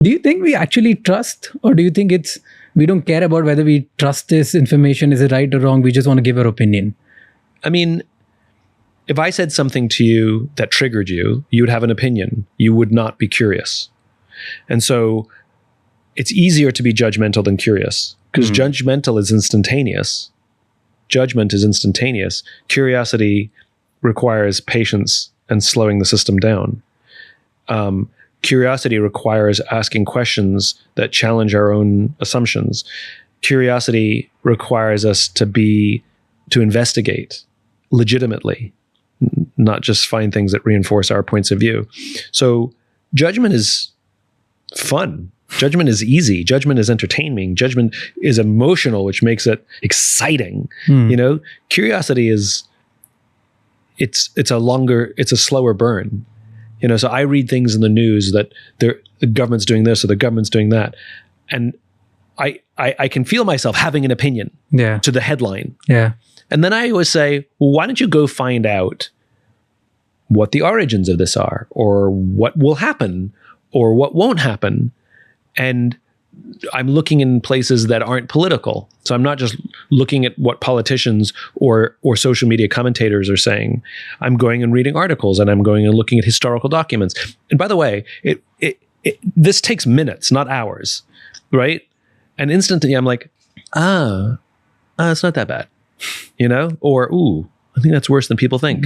Do you think we actually trust, or do you think we don't care about whether we trust this information, is it right or wrong? We just want to give our opinion. I mean, if I said something to you that triggered you, you would have an opinion. You would not be curious. And so it's easier to be judgmental than curious, because judgmental is instantaneous. Judgment is instantaneous. Curiosity requires patience and slowing the system down. Curiosity requires asking questions that challenge our own assumptions. Curiosity requires us to investigate legitimately, not just find things that reinforce our points of view. So judgment is fun. Judgment is easy. Judgment is entertaining. Judgment is emotional, which makes it exciting. Curiosity it's a slower burn. So I read things in the news that the government's doing this or the government's doing that, and I can feel myself having an opinion to the headline. Yeah. And then I always say, well, why don't you go find out what the origins of this are, or what will happen, or what won't happen? And I'm looking in places that aren't political. So I'm not just looking at what politicians or social media commentators are saying. I'm going and reading articles, and I'm going and looking at historical documents. And by the way, this takes minutes, not hours, right? And instantly I'm like, it's not that bad, or, ooh, I think that's worse than people think.